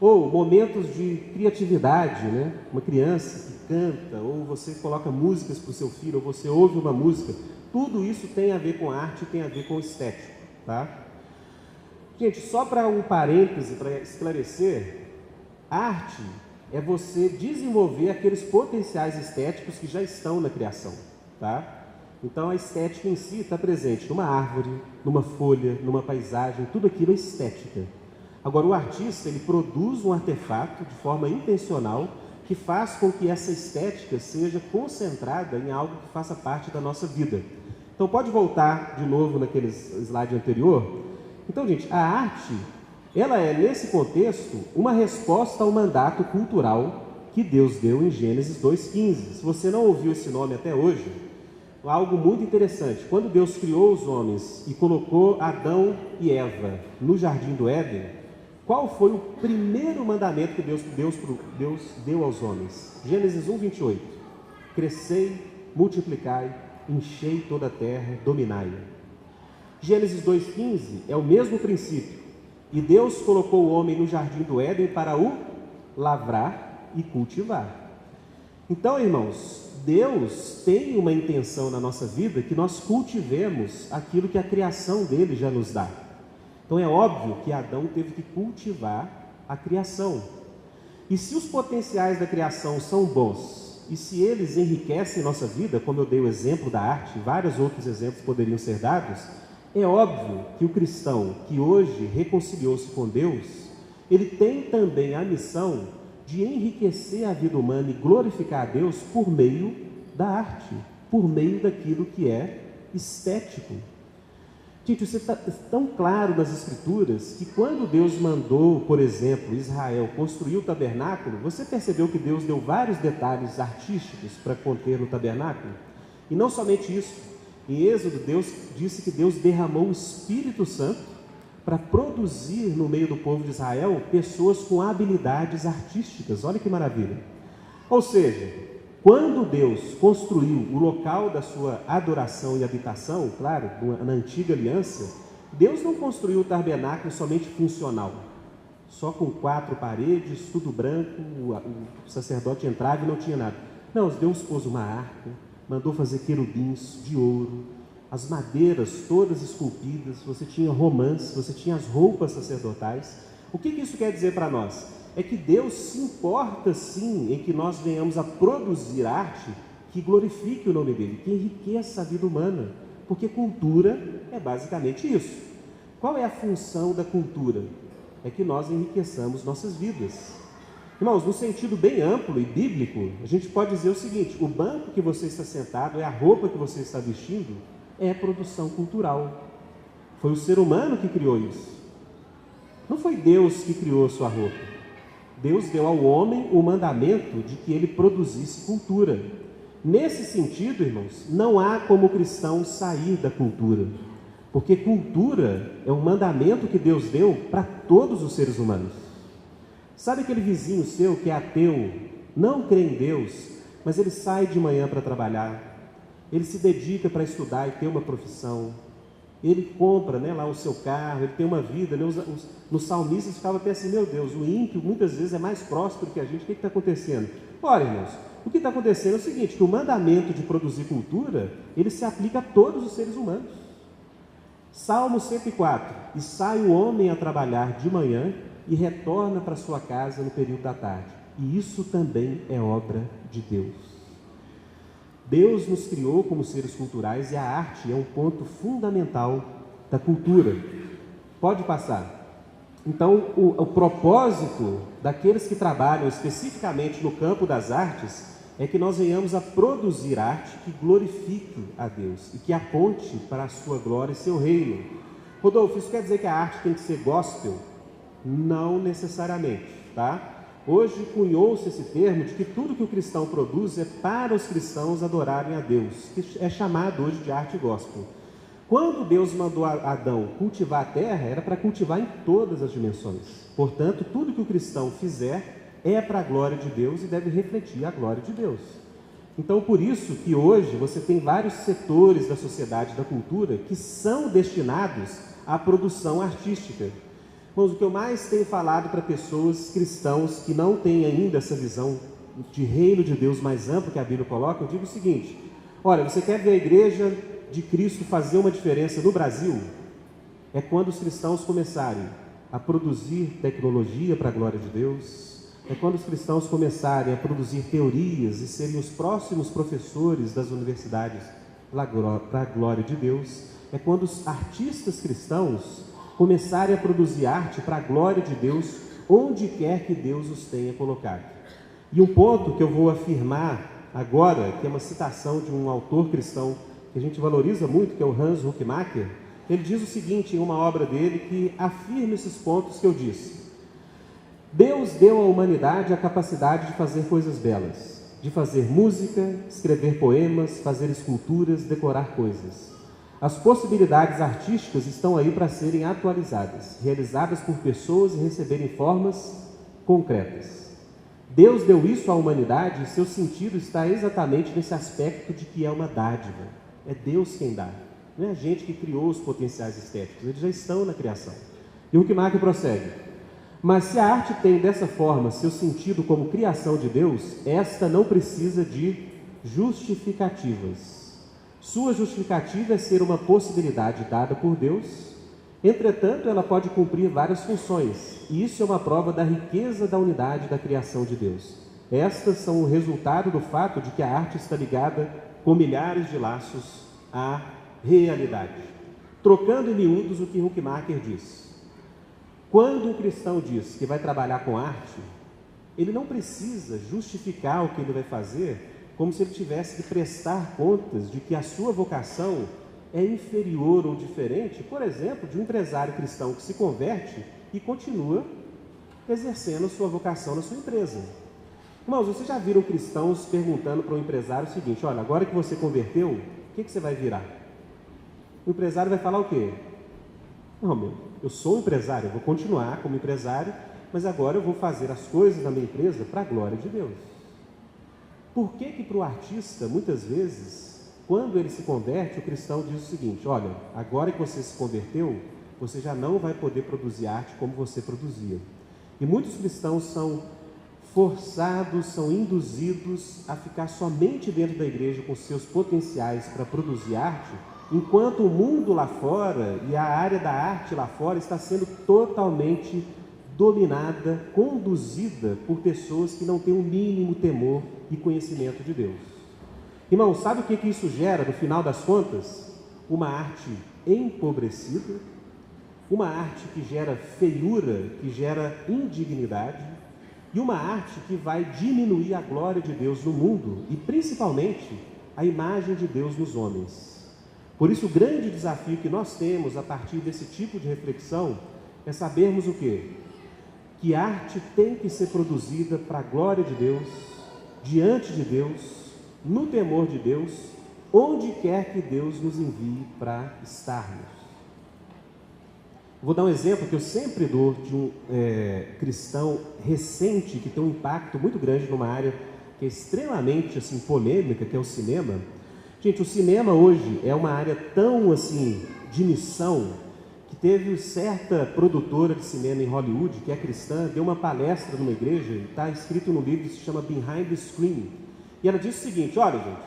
Ou momentos de criatividade, né? Uma criança que canta, ou você coloca músicas para o seu filho, ou você ouve uma música. Tudo isso tem a ver com arte, tem a ver com estética, tá? Gente, só para um parêntese, para esclarecer, arte é você desenvolver aqueles potenciais estéticos que já estão na criação, tá? Então a estética em si está presente numa árvore, numa folha, numa paisagem, tudo aquilo é estética. Agora o artista, ele produz um artefato de forma intencional que faz com que essa estética seja concentrada em algo que faça parte da nossa vida. Então pode voltar de novo naquele slide anterior. Então, gente, a arte, ela é, nesse contexto, uma resposta ao mandato cultural que Deus deu em Gênesis 2,15. Se você não ouviu esse nome até hoje, algo muito interessante. Quando Deus criou os homens e colocou Adão e Eva no jardim do Éden, qual foi o primeiro mandamento que Deus deu aos homens? Gênesis 1,28. Crescei, multiplicai, enchei toda a terra, dominai-a. Gênesis 2,15 é o mesmo princípio. E Deus colocou o homem no jardim do Éden para o lavrar e cultivar. Então, irmãos, Deus tem uma intenção na nossa vida que nós cultivemos aquilo que a criação dele já nos dá. Então é óbvio que Adão teve que cultivar a criação. E se os potenciais da criação são bons, e se eles enriquecem nossa vida, como eu dei o exemplo da arte, vários outros exemplos poderiam ser dados, é óbvio que o cristão que hoje reconciliou-se com Deus, ele tem também a missão de enriquecer a vida humana e glorificar a Deus por meio da arte, por meio daquilo que é estético. Gente, isso está tão claro nas Escrituras que quando Deus mandou, por exemplo, Israel construir o tabernáculo, você percebeu que Deus deu vários detalhes artísticos para conter no tabernáculo? E não somente isso, em Êxodo, Deus disse que Deus derramou o Espírito Santo para produzir no meio do povo de Israel pessoas com habilidades artísticas. Olha que maravilha! Ou seja, quando Deus construiu o local da sua adoração e habitação, claro, na antiga aliança, Deus não construiu o tabernáculo somente funcional, só com 4 paredes, tudo branco, o sacerdote entrava e não tinha nada. Não, Deus pôs uma arca, mandou fazer querubins de ouro, as madeiras todas esculpidas, você tinha romãs, você tinha as roupas sacerdotais. O que isso quer dizer para nós? É que Deus se importa sim em que nós venhamos a produzir arte que glorifique o nome dele, que enriqueça a vida humana, porque cultura é basicamente isso. Qual é a função da cultura? É que nós enriqueçamos nossas vidas. Irmãos, no sentido bem amplo e bíblico, a gente pode dizer o seguinte: o banco que você está sentado, é a roupa que você está vestindo, é produção cultural. Foi o ser humano que criou isso. Não foi Deus que criou a sua roupa. Deus deu ao homem o mandamento de que ele produzisse cultura. Nesse sentido, irmãos, não há como o cristão sair da cultura, porque cultura é um mandamento que Deus deu para todos os seres humanos. Sabe aquele vizinho seu que é ateu, não crê em Deus, mas ele sai de manhã para trabalhar, ele se dedica para estudar e ter uma profissão, ele compra, lá o seu carro, ele tem uma vida, os salmistas ficavam até assim: meu Deus, o ímpio muitas vezes é mais próspero que a gente, o que está acontecendo? Ora, irmãos, o que está acontecendo é o seguinte, que o mandamento de produzir cultura, ele se aplica a todos os seres humanos. Salmo 104, e sai o homem a trabalhar de manhã e retorna para sua casa no período da tarde, e isso também é obra de Deus. Deus nos criou como seres culturais e a arte é um ponto fundamental da cultura. Pode passar. Então, o propósito daqueles que trabalham especificamente no campo das artes é que nós venhamos a produzir arte que glorifique a Deus e que aponte para a sua glória e seu reino. Rodolfo, isso quer dizer que a arte tem que ser gospel? Não necessariamente, tá? Hoje cunhou-se esse termo de que tudo que o cristão produz é para os cristãos adorarem a Deus, que é chamado hoje de arte gospel. Quando Deus mandou Adão cultivar a terra, era para cultivar em todas as dimensões. Portanto, tudo que o cristão fizer é para a glória de Deus e deve refletir a glória de Deus. Então, por isso que hoje você tem vários setores da sociedade, da cultura, que são destinados à produção artística. Irmãos, o que eu mais tenho falado para pessoas cristãos que não têm ainda essa visão de reino de Deus mais ampla que a Bíblia coloca, eu digo o seguinte: olha, você quer ver a igreja de Cristo fazer uma diferença no Brasil? é quando os cristãos começarem a produzir tecnologia para a glória de Deus, é quando os cristãos começarem a produzir teorias e serem os próximos professores das universidades para a glória de Deus, é quando os artistas cristãos começarem a produzir arte para a glória de Deus, onde quer que Deus os tenha colocado. E um ponto que eu vou afirmar agora, que é uma citação de um autor cristão que a gente valoriza muito, que é o Hans Huckmacher, ele diz o seguinte em uma obra dele que afirma esses pontos que eu disse. Deus deu à humanidade a capacidade de fazer coisas belas, de fazer música, escrever poemas, fazer esculturas, decorar coisas. As possibilidades artísticas estão aí para serem atualizadas, realizadas por pessoas e receberem formas concretas. Deus deu isso à humanidade e seu sentido está exatamente nesse aspecto de que é uma dádiva. É Deus quem dá. Não é a gente que criou os potenciais estéticos, eles já estão na criação. E o Huckmacher prossegue. Mas se a arte tem dessa forma seu sentido como criação de Deus, esta não precisa de justificativas. Sua justificativa é ser uma possibilidade dada por Deus, entretanto ela pode cumprir várias funções, e isso é uma prova da riqueza da unidade da criação de Deus. Estas são o resultado do fato de que a arte está ligada com milhares de laços à realidade. Trocando em miúdos o que Huckmacher diz. Quando um cristão diz que vai trabalhar com arte, ele não precisa justificar o que ele vai fazer como se ele tivesse que prestar contas de que a sua vocação é inferior ou diferente, por exemplo, de um empresário cristão que se converte e continua exercendo sua vocação na sua empresa. Irmãos, vocês já viram cristãos perguntando para um empresário o seguinte: olha, agora que você converteu, o que você vai virar? O empresário vai falar o quê? Não, eu sou um empresário, eu vou continuar como empresário, mas agora eu vou fazer as coisas da minha empresa para a glória de Deus. Por que para o artista, muitas vezes, quando ele se converte, o cristão diz o seguinte: olha, agora que você se converteu, você já não vai poder produzir arte como você produzia. E muitos cristãos são forçados, são induzidos a ficar somente dentro da igreja com seus potenciais para produzir arte, enquanto o mundo lá fora e a área da arte lá fora está sendo totalmente dominada, conduzida por pessoas que não têm o mínimo temor e conhecimento de Deus. Irmão, sabe o que isso gera no final das contas? Uma arte empobrecida, uma arte que gera feiura, que gera indignidade, e uma arte que vai diminuir a glória de Deus no mundo e principalmente a imagem de Deus nos homens. Por isso, o grande desafio que nós temos a partir desse tipo de reflexão é sabermos o quê? Que arte tem que ser produzida para a glória de Deus, diante de Deus, no temor de Deus, onde quer que Deus nos envie para estarmos. Vou dar um exemplo que eu sempre dou de um cristão recente que tem um impacto muito grande numa área que é extremamente assim, polêmica, que é o cinema. Gente, o cinema hoje é uma área tão assim de missão que teve certa produtora de cinema em Hollywood, que é cristã, deu uma palestra numa igreja, está escrito no livro que se chama Behind the Screen. E ela disse o seguinte: olha, gente,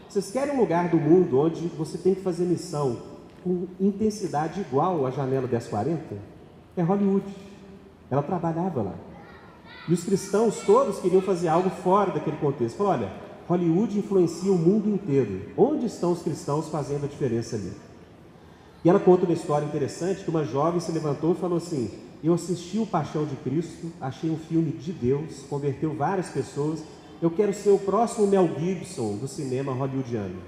vocês querem um lugar do mundo onde você tem que fazer missão com intensidade igual à Janela 1040? É Hollywood. Ela trabalhava lá. E os cristãos todos queriam fazer algo fora daquele contexto. Falaram: olha, Hollywood influencia o mundo inteiro. Onde estão os cristãos fazendo a diferença ali? E ela conta uma história interessante, que uma jovem se levantou e falou assim: eu assisti o Paixão de Cristo, achei um filme de Deus, converteu várias pessoas, eu quero ser o próximo Mel Gibson do cinema hollywoodiano.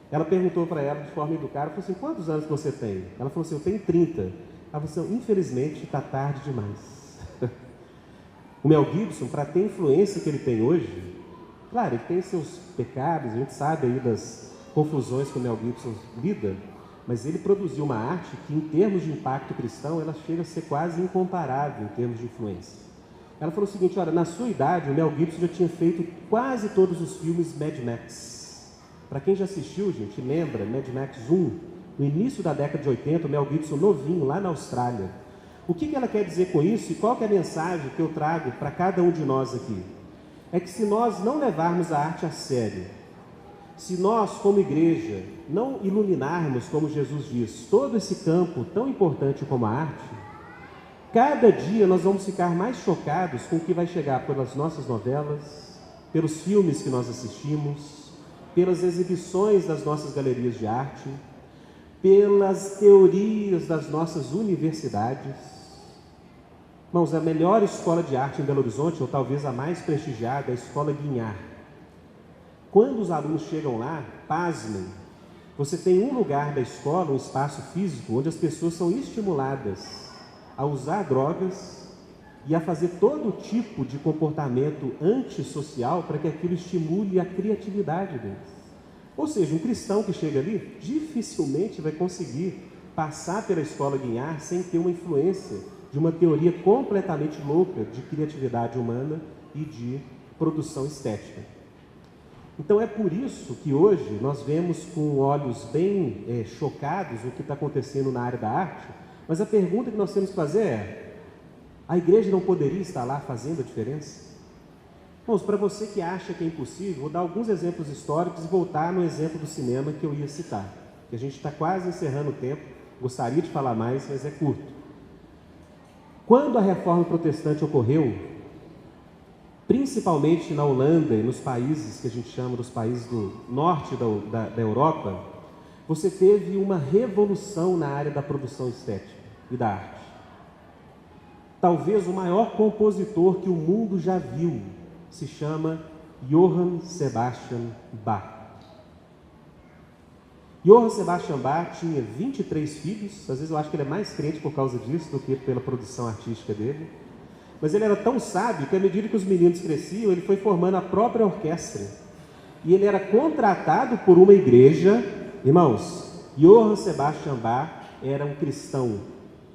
Ela perguntou para ela de forma educada, falou assim: quantos anos você tem? Ela falou assim: eu tenho 30. Ela falou assim: infelizmente está tarde demais. O Mel Gibson, para ter a influência que ele tem hoje, claro, ele tem seus pecados, a gente sabe aí das confusões que o Mel Gibson lida, mas ele produziu uma arte que, em termos de impacto cristão, ela chega a ser quase incomparável em termos de influência. Ela falou o seguinte: olha, na sua idade, o Mel Gibson já tinha feito quase todos os filmes Mad Max. Para quem já assistiu, gente, lembra, Mad Max 1, no início da década de 80, o Mel Gibson novinho, lá na Austrália. O que ela quer dizer com isso e qual que é a mensagem que eu trago para cada um de nós aqui? É que se nós não levarmos a arte a sério, Se nós, como igreja, não iluminarmos, como Jesus diz, todo esse campo tão importante como a arte, cada dia nós vamos ficar mais chocados com o que vai chegar pelas nossas novelas, pelos filmes que nós assistimos, pelas exibições das nossas galerias de arte, pelas teorias das nossas universidades. Irmãos, a melhor escola de arte em Belo Horizonte, ou talvez a mais prestigiada, é a Escola Guinhar. Quando os alunos chegam lá, pasmem, você tem um lugar da escola, um espaço físico, onde as pessoas são estimuladas a usar drogas e a fazer todo tipo de comportamento antissocial para que aquilo estimule a criatividade deles. Ou seja, um cristão que chega ali dificilmente vai conseguir passar pela Escola Guinhar sem ter uma influência de uma teoria completamente louca de criatividade humana e de produção estética. Então é por isso que hoje nós vemos com olhos bem chocados o que está acontecendo na área da arte, mas a pergunta que nós temos que fazer é: a igreja não poderia estar lá fazendo a diferença? Bom, para você que acha que é impossível, vou dar alguns exemplos históricos e voltar no exemplo do cinema que eu ia citar, que a gente está quase encerrando o tempo, gostaria de falar mais, mas é curto. Quando a Reforma Protestante ocorreu, principalmente na Holanda e nos países que a gente chama dos países do norte da Europa, você teve uma revolução na área da produção estética e da arte. Talvez o maior compositor que o mundo já viu se chama Johann Sebastian Bach. Johann Sebastian Bach tinha 23 filhos, às vezes eu acho que ele é mais crente por causa disso do que pela produção artística dele, mas ele era tão sábio que à medida que os meninos cresciam, ele foi formando a própria orquestra, e ele era contratado por uma igreja. Irmãos, Johann Sebastian Bach era um cristão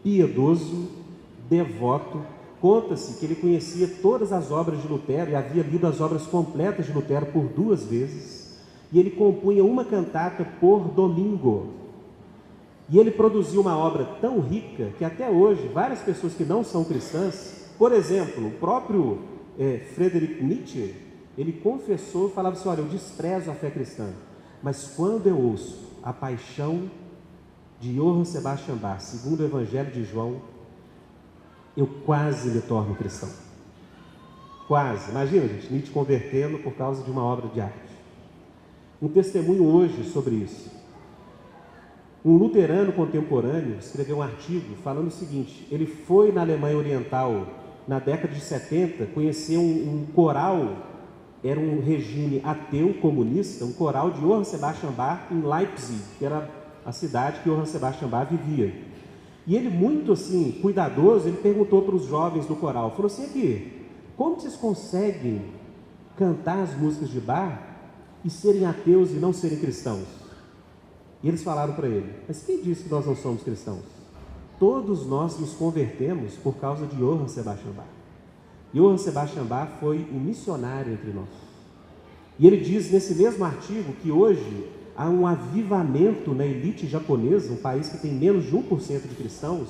piedoso, devoto. Conta-se que ele conhecia todas as obras de Lutero e havia lido as obras completas de Lutero por 2 vezes. E ele compunha uma cantata por domingo. E ele produziu uma obra tão rica que até hoje várias pessoas que não são cristãs, por exemplo, o próprio Friedrich Nietzsche, ele confessou e falava assim: olha, eu desprezo a fé cristã, mas quando eu ouço a paixão de Johann Sebastian Bach, segundo o Evangelho de João, eu quase me torno cristão. Quase. Imagina, gente, Nietzsche convertendo por causa de uma obra de arte. Um testemunho hoje sobre isso. Um luterano contemporâneo escreveu um artigo falando o seguinte: ele foi na Alemanha Oriental na década de 70, conhecer um coral, era um regime ateu comunista, um coral de Johann Sebastian Bach em Leipzig, que era a cidade que Johann Sebastian Bach vivia. E ele, muito assim, cuidadoso, ele perguntou para os jovens do coral, falou assim: aqui, como vocês conseguem cantar as músicas de Bach e serem ateus e não serem cristãos? E eles falaram para ele: mas quem disse que nós não somos cristãos? Todos nós nos convertemos por causa de Johann Sebastian Bach. Johann Sebastian Bach foi um missionário entre nós. E ele diz nesse mesmo artigo que hoje há um avivamento na elite japonesa, um país que tem menos de 1% de cristãos,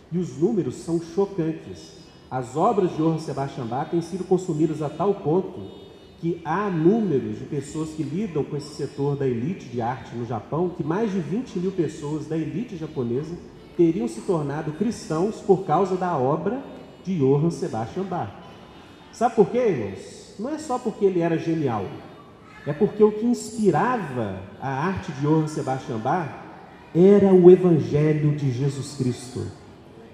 e os números são chocantes. As obras de Johann Sebastian Bach têm sido consumidas a tal ponto que há números de pessoas que lidam com esse setor da elite de arte no Japão, que mais de 20 mil pessoas da elite japonesa teriam se tornado cristãos por causa da obra de Johann Sebastian Bach. Sabe por quê, irmãos? Não é só porque ele era genial, é porque o que inspirava a arte de Johann Sebastian Bach era o Evangelho de Jesus Cristo.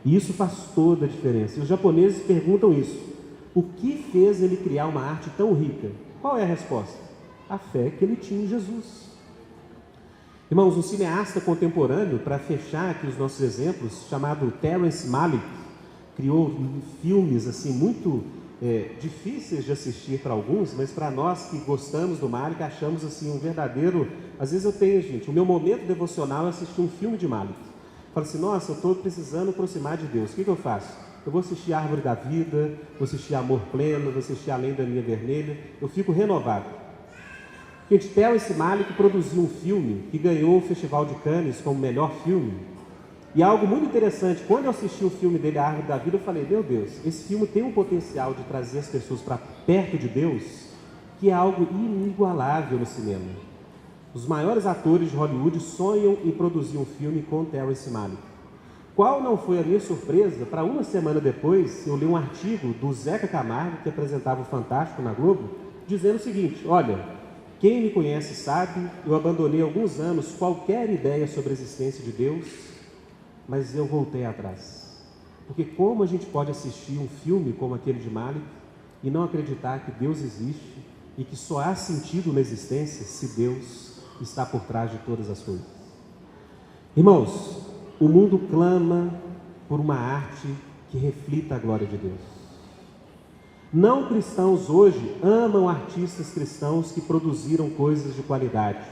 E isso faz toda a diferença. E os japoneses perguntam isso: o que fez ele criar uma arte tão rica? Qual é a resposta? A fé que ele tinha em Jesus. Irmãos, um cineasta contemporâneo, para fechar aqui os nossos exemplos, chamado Terrence Malick, criou filmes assim muito difíceis de assistir para alguns, mas para nós que gostamos do Malick, achamos assim um verdadeiro... Às vezes eu tenho, gente, o meu momento devocional é assistir um filme de Malick. Falo assim: nossa, eu estou precisando aproximar de Deus, o que eu faço? Eu vou assistir Árvore da Vida, vou assistir Amor Pleno, vou assistir Além da Linha Vermelha, eu fico renovado. Gente, Terrence Malick produziu um filme que ganhou o Festival de Cannes como melhor filme. E algo muito interessante, quando eu assisti o filme dele, A Árvore da Vida, eu falei: meu Deus, esse filme tem um potencial de trazer as pessoas para perto de Deus, que é algo inigualável no cinema. Os maiores atores de Hollywood sonham em produzir um filme com Terrence Malick. Qual não foi a minha surpresa para uma semana depois eu li um artigo do Zeca Camargo, que apresentava o Fantástico na Globo, dizendo o seguinte: olha, quem me conhece sabe, eu abandonei há alguns anos qualquer ideia sobre a existência de Deus, mas eu voltei atrás. Porque como a gente pode assistir um filme como aquele de Malick e não acreditar que Deus existe e que só há sentido na existência se Deus está por trás de todas as coisas? Irmãos, o mundo clama por uma arte que reflita a glória de Deus. Não cristãos hoje amam artistas cristãos que produziram coisas de qualidade.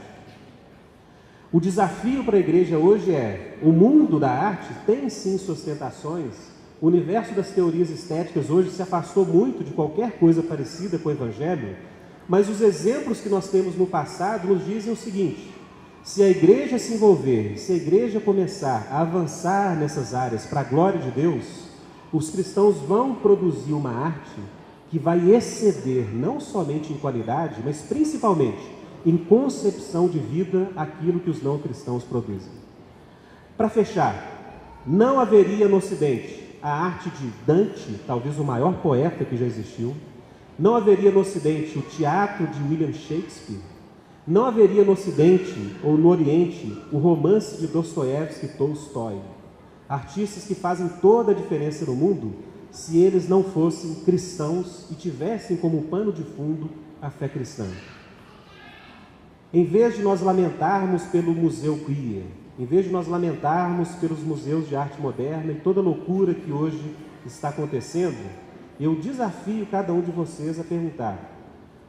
O desafio para a igreja hoje é: o mundo da arte tem sim suas tentações. O universo das teorias estéticas hoje se afastou muito de qualquer coisa parecida com o Evangelho, mas os exemplos que nós temos no passado nos dizem o seguinte: se a igreja se envolver, se a igreja começar a avançar nessas áreas para a glória de Deus, os cristãos vão produzir uma arte que vai exceder não somente em qualidade, mas principalmente em concepção de vida aquilo que os não cristãos produzem. Para fechar, não haveria no Ocidente a arte de Dante, talvez o maior poeta que já existiu, não haveria no Ocidente o teatro de William Shakespeare, não haveria no Ocidente ou no Oriente o romance de Dostoiévski e Tolstói, artistas que fazem toda a diferença no mundo, se eles não fossem cristãos e tivessem como pano de fundo a fé cristã. Em vez de nós lamentarmos pelo Museu Queer, em vez de nós lamentarmos pelos museus de arte moderna e toda a loucura que hoje está acontecendo, eu desafio cada um de vocês a perguntar: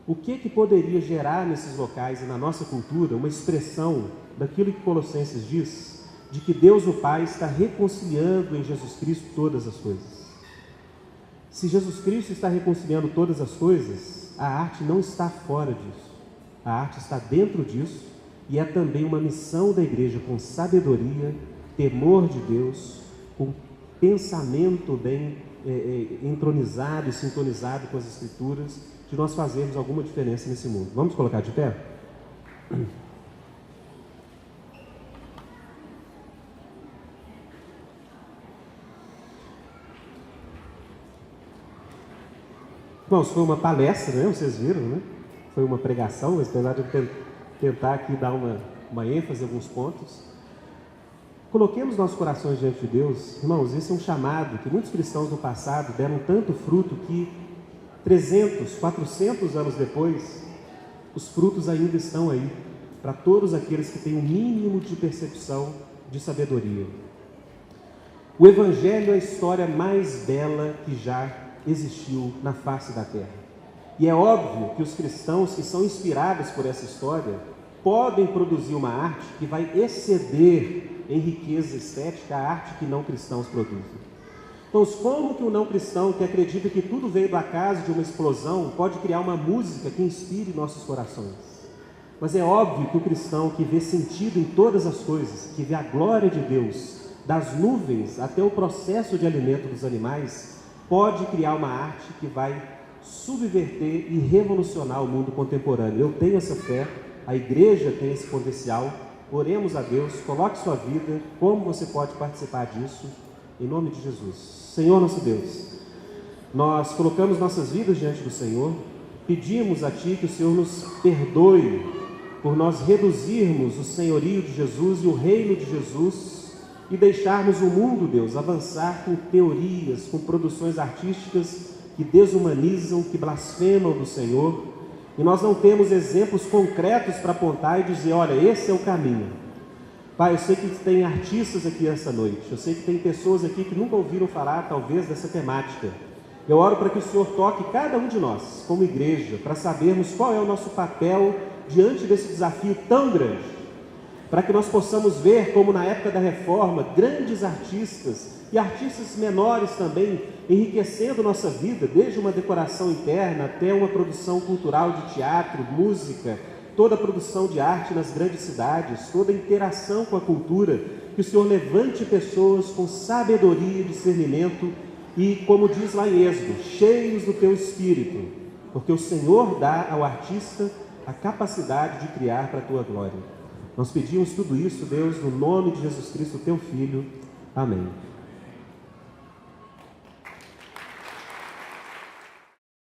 o que poderia gerar nesses locais e na nossa cultura uma expressão daquilo que Colossenses diz, de que Deus o Pai está reconciliando em Jesus Cristo todas as coisas? Se Jesus Cristo está reconciliando todas as coisas, a arte não está fora disso. A arte está dentro disso e é também uma missão da igreja com sabedoria, temor de Deus, com pensamento bem entronizado e sintonizado com as Escrituras, de nós fazermos alguma diferença nesse mundo. Vamos colocar de pé? Irmãos, foi uma palestra, né? Vocês viram, né? Foi uma pregação, mas apesar de eu tentar aqui dar uma ênfase em alguns pontos. Coloquemos nossos corações diante de Deus. Irmãos, esse é um chamado que muitos cristãos no passado deram tanto fruto que 300, 400 anos depois, os frutos ainda estão aí, para todos aqueles que têm um mínimo de percepção de sabedoria. O Evangelho é a história mais bela que já existiu na face da terra. E é óbvio que os cristãos que são inspirados por essa história podem produzir uma arte que vai exceder em riqueza estética a arte que não cristãos produzem. Então, como que um não cristão que acredita que tudo veio do acaso de uma explosão pode criar uma música que inspire nossos corações? Mas é óbvio que o cristão que vê sentido em todas as coisas, que vê a glória de Deus, das nuvens até o processo de alimento dos animais, pode criar uma arte que vai subverter e revolucionar o mundo contemporâneo. Eu tenho essa fé, a igreja tem esse potencial. Oremos a Deus, coloque sua vida, como você pode participar disso, em nome de Jesus. Senhor nosso Deus, nós colocamos nossas vidas diante do Senhor, pedimos a Ti que o Senhor nos perdoe por nós reduzirmos o senhorio de Jesus e o reino de Jesus e deixarmos o mundo, Deus, avançar com teorias, com produções artísticas que desumanizam, que blasfemam do Senhor, e nós não temos exemplos concretos para apontar e dizer, olha, esse é o caminho. Pai, eu sei que tem artistas aqui essa noite, eu sei que tem pessoas aqui que nunca ouviram falar, talvez, dessa temática. Eu oro para que o Senhor toque cada um de nós, como igreja, para sabermos qual é o nosso papel diante desse desafio tão grande, para que nós possamos ver como na época da Reforma, grandes artistas e artistas menores também, enriquecendo nossa vida, desde uma decoração interna até uma produção cultural de teatro, música, toda a produção de arte nas grandes cidades, toda a interação com a cultura, que o Senhor levante pessoas com sabedoria e discernimento e, como diz lá em Êxodo, cheios do Teu Espírito, porque o Senhor dá ao artista a capacidade de criar para a tua glória. Nós pedimos tudo isso, Deus, no nome de Jesus Cristo, teu Filho. Amém.